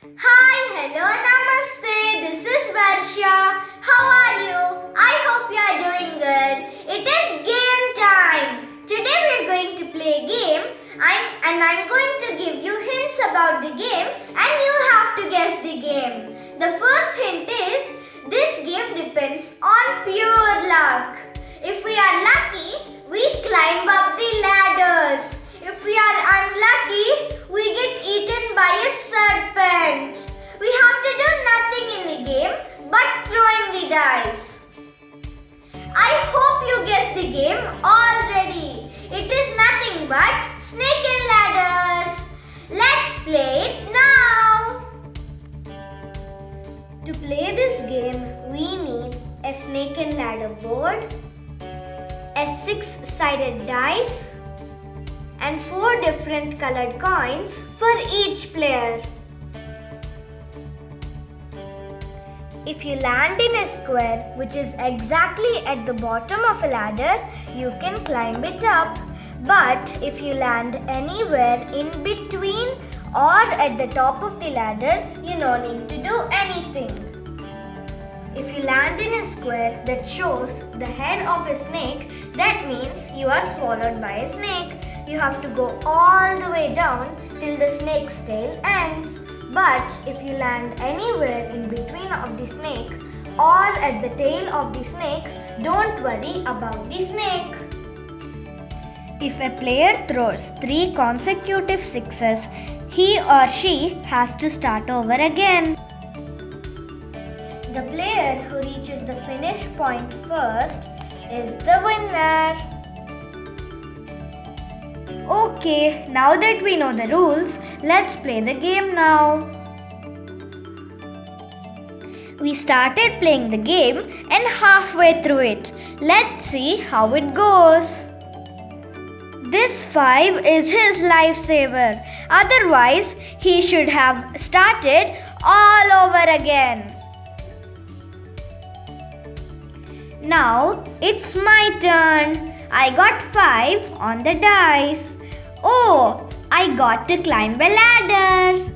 Hi, hello, namaste. This is Varsha. How are you? I hope you are doing good. It is game time. Today we are going to play a game and I'm going to give you hints about the game and you have to guess the game. The first hint is this game depends on pure luck. If we are lucky, we climb up the ladders. If we are unlucky, we get eaten by a serpent. We have to do nothing in the game but throwing the dice. I hope you guessed the game already. It is nothing but snake and ladders. Let's play it now. To play this game, we need a snake and ladder board, a 6-sided dice, and 4 different colored coins for each player. If you land in a square which is exactly at the bottom of a ladder, you can climb it up. But if you land anywhere in between or at the top of the ladder, you no need to do anything. If you land in a square that shows the head of a snake, that means you are swallowed by a snake. You have to go all the way down till the snake's tail ends. But if you land anywhere in between of the snake or at the tail of the snake, don't worry about the snake. If a player throws 3 consecutive sixes, he or she has to start over again. The player who reaches the finish point first is the winner. Okay, now that we know the rules, let's play the game now. We started playing the game and halfway through it. Let's see how it goes. This 5 is his lifesaver. Otherwise, he should have started all over again. Now it's my turn. I got 5 on the dice. Oh, I got to climb a ladder.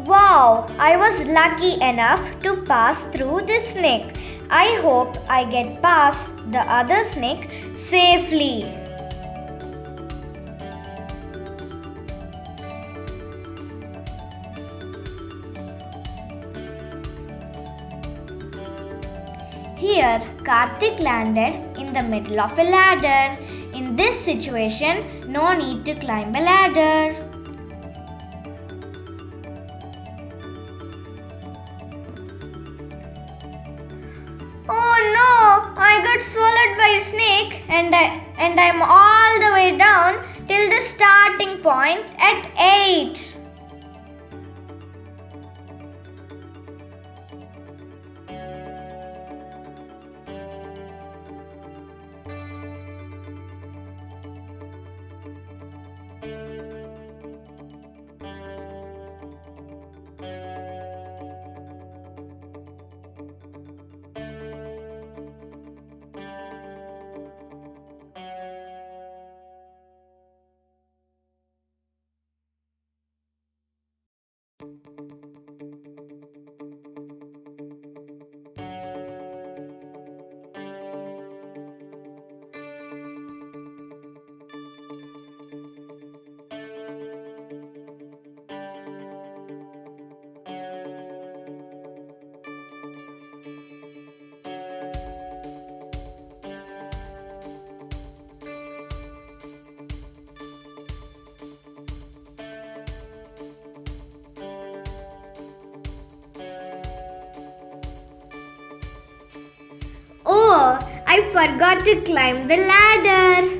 Wow, I was lucky enough to pass through this snake. I hope I get past the other snake safely. Here, Karthik landed in the middle of a ladder. In this situation, no need to climb a ladder. Oh no! I got swallowed by a snake and I'm all the way down till the starting point at 8. Oh, I forgot to climb the ladder.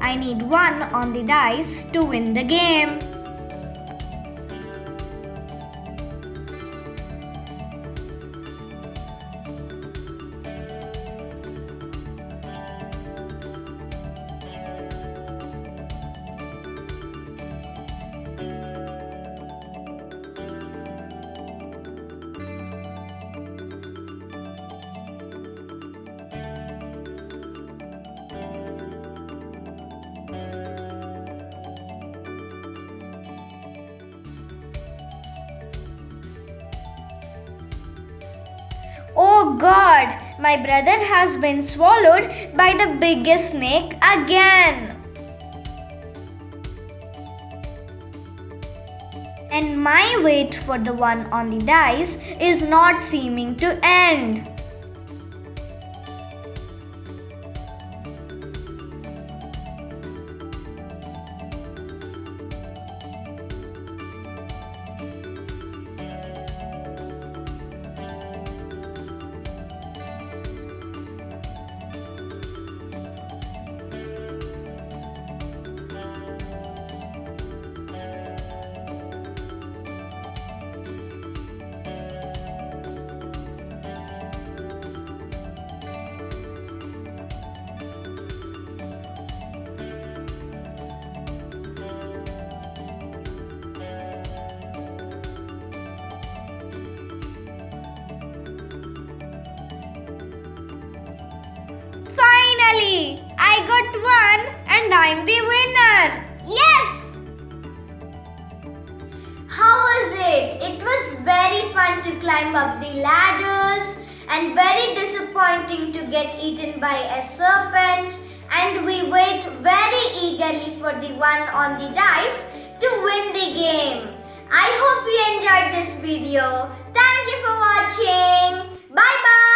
I need 1 on the dice to win the game. Oh God, my brother has been swallowed by the biggest snake again. And my wait for the 1 on the dice is not seeming to end. Finally, I got 1 and I'm the winner. Yes! How was it? It was very fun to climb up the ladders and very disappointing to get eaten by a serpent, and we wait very eagerly for the 1 on the dice to win the game. I hope you enjoyed this video. Thank you for watching. Bye bye.